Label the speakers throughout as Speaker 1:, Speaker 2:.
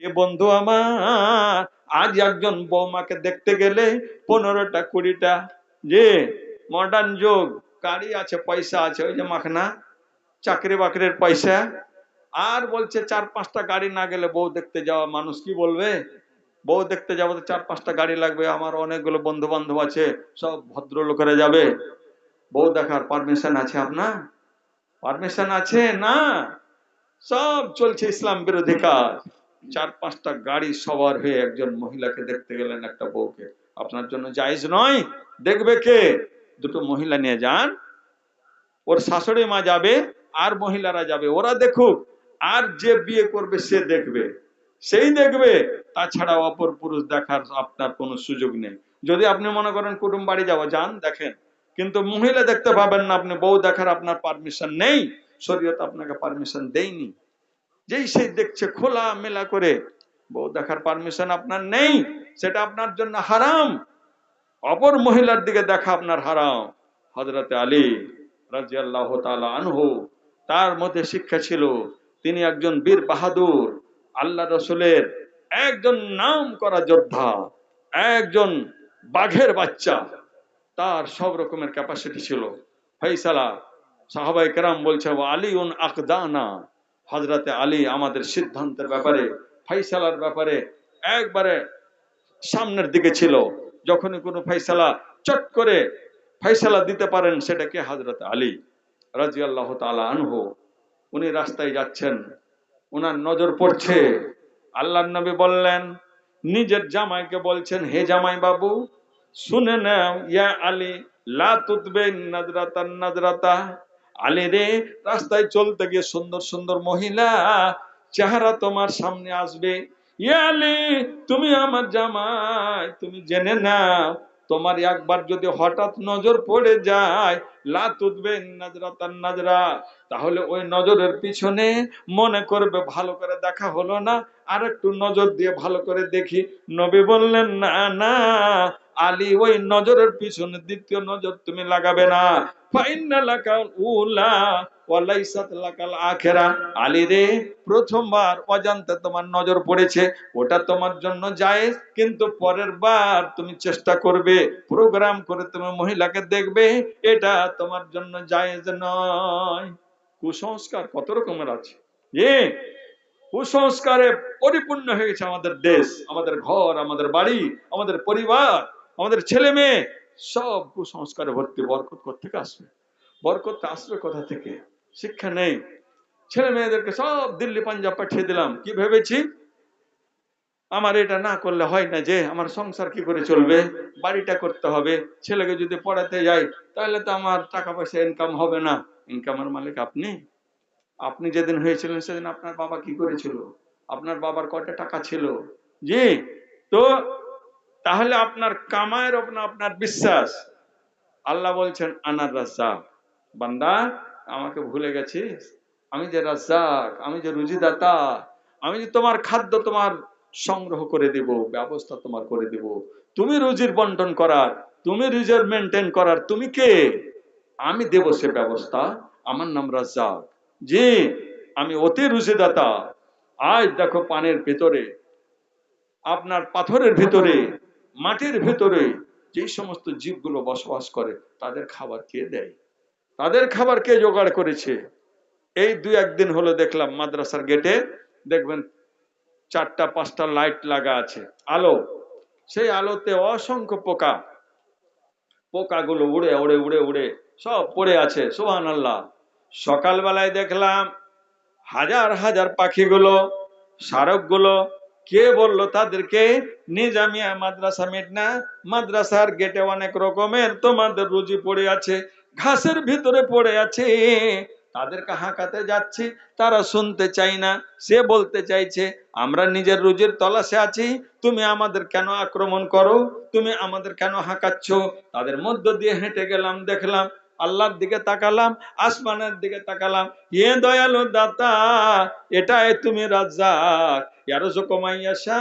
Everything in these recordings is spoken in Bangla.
Speaker 1: এ বন্ধু আমার, আজ একজন বৌমাকে দেখতে গেলে 15টা 20টা যে মডার্ন যুগ, গাড়ি আছে, পয়সা আছে, ওই যে মাখনা চাকরি বাকরির পয়সা, আর বলছে 4-5টা গাড়ি না গেলে বউ দেখতে যাওয়া মানুষ কি বলবে? বউ দেখতে যাবো তো 4-5টা গাড়ি লাগবে, আমার অনেকগুলো বন্ধু বান্ধব আছে, সব ভদ্রলোকেরা যাবে। বউ দেখার পারমিশন আছে আপনার? পারমিশন আছে না? সব চলছে ইসলাম বিরোধী কাজ। 4-5টা গাড়ি সবার হয়ে একজন মহিলাকে দেখতে গেলেন, একটা বউকে, আপনার জন্য জায়েজ নয়? দেখবে কে? দুটো মহিলা নিয়ে যান, ওর শাশুড়ি মা যাবে আর মহিলারা যাবে, ওরা দেখুক, আর যে বিয়ে করবে সে দেখবে, সেই দেখবে, তাছাড়া অপর পুরুষ দেখার আপনার কোনো সুযোগ নেই। যদি আপনি মনে করেন কুটুম বাড়ি যাওয়া, যান দেখেন, কিন্তু মহিলা দেখতে পাবেন না আপনি, বউ দেখার আপনার পারমিশন নেই, শরীয়ত আপনাকে পারমিশন দেয়নি। যেই সেই দেখছে খোলা মেলা করে, বউ দেখার পারমিশন আপনার নেই, সেটা আপনার জন্য হারাম। অপর মহিলার দিকে দেখা আপনার হারাম। হযরতে আলী রাদিয়াল্লাহু তাআলা আনহু, তার মধ্যে শিক্ষা ছিল, তিনি একজন বীর বাহাদুর, আল্লাহ রাসূলের একজন নাম করা যোদ্ধা, একজন বাঘের বাচ্চা, তার সব রকমের ক্যাপাসিটি ছিল। ফয়সালা, সাহাবায়ে কেরাম বলছে ওয়া আলীউন আকদানা, হযরতে আলী আমাদের সিদ্ধান্তের ব্যাপারে, ফয়সালার ব্যাপারে একবারে সামনের দিকে ছিল। যখনই কোনো ফয়সালা চট করে ফয়সালা দিতে পারেন, সেটাকে হযরতে আলী রাদিয়াল্লাহু তাআলা আনহু। উনি রাস্তায় যাচ্ছেন, ওনার নজর পড়ছে, আল্লাহর নবী বললেন, নিজের জামাইকে বলছেন, হে জামাই বাবু শুনে নাও, ইয়া আলী লা তুতবিন নাজরাতান নাজরাতা, আলী রে, রাস্তায় চলতে গিয়ে সুন্দর সুন্দর মহিলা চেহারা তোমার সামনে আসবে, ইয়া আলী তুমি আমার জামাই, তুমি জেনে নাও, তোমার একবার যদি হঠাৎ নজর পড়ে যায়, লা তুতবিন নাজরাতান নাজরা, তাহলে ওই নজরের পিছনে মনে করবে ভালো করে দেখা হলো না, আর একটু নজর দিয়ে ভালো করে দেখি। নবী বললেন, না না আলী, ওই নজরের পিছনে দ্বিতীয় নজর তুমি লাগাবে না, ফাইন্না লাকাল উলা ওয়া লাইসাত লাকাল আখিরা, আলী রে, প্রথমবার অজান্তে তোমার নজর পড়েছে, ওটা তোমার জন্য জায়েজ, কিন্তু পরের বার তুমি চেষ্টা করবে, প্রোগ্রাম করে তুমি মহিলাকে দেখবে, এটা তোমার জন্য জায়েজ নয়। কুসংস্কার কত রকমের আছে, কুসংস্কারে পরিপূর্ণ হয়ে গেছে আমাদের দেশ, আমাদের ঘর, আমাদের বাড়ি, আমাদের পরিবার, আমাদের ছেলে মেয়ে, সব কুসংস্কারে ভর্তি। বরকত কোত্থেকে আসবে? বরকত আসবে কোথা থেকে? শিক্ষা নেই। ছেলে মেয়েদেরকে সব দিল্লি পাঞ্জাব পাঠিয়ে দিলাম, কি ভেবেছি, আমার এটা না করলে হয় না, যে আমার সংসার কি করে চলবে, বাড়িটা করতে হবে, ছেলেকে যদি পড়াতে যাই তাহলে তো আমার টাকা পয়সা ইনকাম হবে না। ইনকামের মালিক আপনি। আপনি যেদিন হয়েছিলেন সেদিন আপনার বাবা কি করেছিল? আপনার বাবার কয়টা টাকা ছিল? জি। তো তাহলে আপনার কামায়ের উপর আপনার বিশ্বাস। আল্লাহ বলছেন আনার রাজ্জাক, বান্দা আমাকে ভুলে গেছিস? আমি যে রাজ্জাক, আমি যে রুজিদাতা, আমি যে তোমার খাদ্য তোমার সংগ্রহ করে দেব, ব্যবস্থা তোমার করে দেব, তুমি রুজির বন্টন করার, তুমি রিজার্ভ মেনটেন করার, তুমি কে? আমি দেব সে ব্যবস্থা। আমার নাম রাজ্জাক। জি, আমি অতি রুজিদাতা। আজ দেখো পানের ভেতরে, আপনার পাথরের ভিতরে, মাটির ভিতরে যে সমস্ত জীবগুলো বসবাস করে, তাদের খাবার কে দেয়? তাদের খাবার কে জোগাড় করেছে? এই 2-1 দিন হলো দেখলাম মাদ্রাসার গেটে, দেখবেন 4টা 5টা লাইট লাগা আছে, আলো, সেই আলোতে অসংখ্য পোকা, পোকাগুলো উড়ে উড়ে উড়ে উড়ে সব পড়ে আছে। সুবহানাল্লাহ। সকালবেলায় দেখলাম হাজার হাজার পাখিগুলো, শারকগুলো, কে বললো তাদেরকে? নিজামিয়া মাদ্রাসা মেডনা, মাদ্রাসার গেটে অনেক রকমের তোমাদের রুজি পড়ে আছে, ঘাসের ভিতরে পড়ে আছে, তাদেরকে হাঁকাতে যাচ্ছি, তারা শুনতে চাই না। সে বলতে চাইছে আমরা নিজের রুজির তলাশে আছি, তুমি আমাদের কেন আক্রমণ করো, তুমি আমাদের কেন হাঁকাচ্ছ? তাদের মধ্য দিয়ে হেঁটে গেলাম, দেখলাম, আল্লাহর দিকে তাকালাম, আসমানের দিকে তাকালাম, এ দয়ালু দাতা, এটাই তুমি রাজ্জাক, ইয়ারযুকু মান ইয়াশা,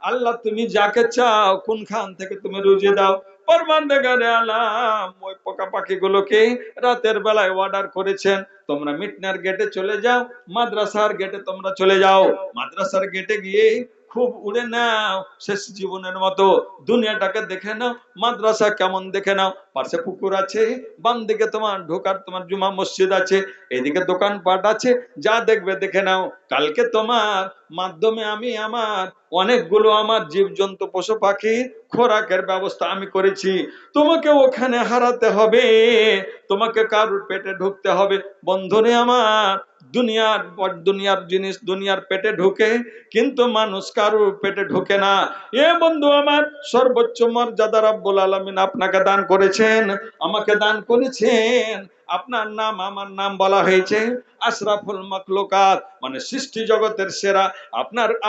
Speaker 1: আল্লাহ তুমি যাকে চাও কোনখান থেকে তুমি রুজি দাও, পরবর্তীকারে আলাম ওই পোকা পাখিগুলোকে রাতের বেলায় অর্ডার করেছেন, তোমরা মিটনার গেটে চলে যাও, মাদ্রাসার গেটে তোমরা চলে যাও। মাদ্রাসার গেটে গিয়ে খুব উড়ে নাও, শেষ জীবনের মতো দুনিয়াটাকে দেখে নাও, মাদ্রাসা কেমন দেখে নাও। পাশে পুকুর আছে, বাম দিকে তোমার ঢোকার তোমার জুমা মসজিদ আছে, এদিকে দোকানপাট আছে, যা দেখবে দেখে নাও। কালকে তোমার মাধ্যমে আমি আমার অনেকগুলো আমার জীবজন্তু পশু পাখি খোরাকের ব্যবস্থা আমি করেছি। তোমাকে ওখানে হারাতে হবে, তোমাকে কারুর পেটে ঢুকতে হবে। বন্ধুরে আমার, দুনিয়ার জিনিস দুনিয়ার পেটে ঢুকে, কিন্তু মানুষ কারুর পেটে ঢুকে না। এ বন্ধু আমার, সর্বোচ্চ মর্যাদা রব্বুল আলামিন আপনাকে দান করেছেন, আমাকে দান করেছেন। আপনার নাম আমার নাম বলা হয়েছে আশরাফুল মাখলুকাত, মানে সৃষ্টি জগতের সেরা।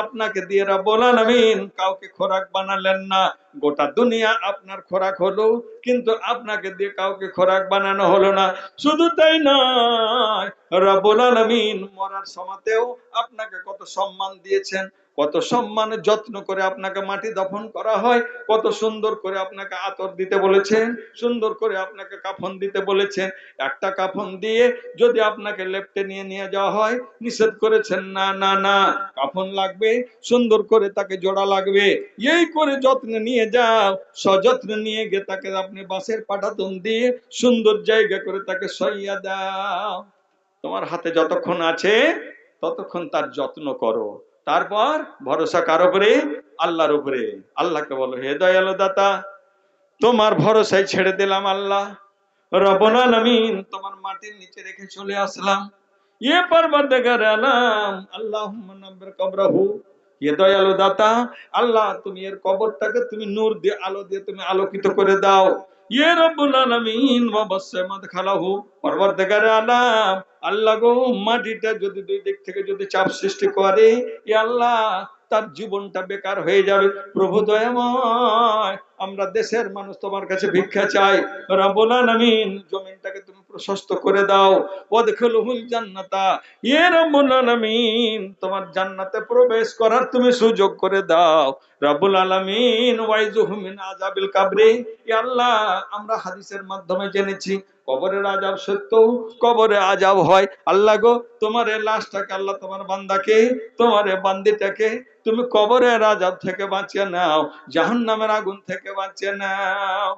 Speaker 1: আপনাকে দিয়ে রব্বুল আলামিন কাউকে খোরাক বানালেন না। গোটা দুনিয়া আপনার খোরাক হলো, কিন্তু আপনাকে দিয়ে কাউকে খোরাক বানানো হলো না। শুধু তাই নয়, রব্বুল আলামিন মরার সময়তেও আপনাকে কত সম্মান দিয়েছেন, কত সম্মানের যত্ন করে আপনাকে মাটি দফন করা হয়, কত সুন্দর করে আপনাকে আতর দিতে বলেছেন, সুন্দর করে আপনাকে কাফন দিতে বলেছেন। একটা কাফন দিয়ে যদি আপনাকে লেপ্টে নিয়ে নিয়ে যাওয়া হয়, নিষেধ করেছেন না না না, কাফন লাগবে, সুন্দর করে তাকে জোড়া লাগবে, এই করে যত্নে নিয়ে যাও। সযত্নে নিয়ে গিয়ে তাকে আপনি বাঁশের পাটাতন দিয়ে সুন্দর জায়গা করে তাকে সইয়া দাও। তোমার হাতে যতক্ষণ আছে ততক্ষণ তার যত্ন করো। তারপর ভরসা কার উপরে? আল্লাহর উপরে। আল্লাহকে বলো, হে দয়ালু দাতা, তোমার ভরসায় ছেড়ে দিলাম আল্লাহ রব্বুল আলামিন, তোমার মাটির নিচে রেখে চলে আসলাম। ইয়ে পরবর্তীকার আলাম আল্লাহুম্মা নাব্বির কবরাহু, হে দয়ালু দাতা আল্লাহ, তুমি এর কবরটাকে তুমি নূর দিয়ে আলো দিয়ে তুমি আলোকিত করে দাও। ইয়ে রব্বুল আলামিন ওয়া বাসসা মাদখালাহু, পরবর্তীকার আলাম আল্লাহ গো, মাটিটা যদি দুই দিক থেকে যদি চাপ সৃষ্টি করে, ই আল্লাহ, তার জীবনটা বেকার হয়ে যাবে। প্রভু দয়াময়, আমরা দেশের মানুষ তোমার কাছে ভিক্ষা চাই, রব্বুল আলামিন জমিনটাকে তুমি প্রশস্ত করে দাও। ওয়াদখিলুহুল জান্নাতা, ইয়ে রব্বুল আলামিন, তোমার জান্নাতে প্রবেশ করার তুমি সুযোগ করে দাও। রব্বুল আলামিন ওয়াইজুহু মিন আযাবিল কবরি, ইয়া আল্লাহ, আমরা হাদিসের মাধ্যমে জেনেছি কবরের আযাব সত্য, কবরে আযাব হয়। আল্লাহ গো, তোমার এই লাশটাকে আল্লাহ, তোমার বান্দাকে, তোমার এই বান্দিটাকে তুমি কবরের আযাব থেকে বাঁচিয়ে নাও, জাহান্নামের আগুন থেকে বাঁচিয়ে নাও।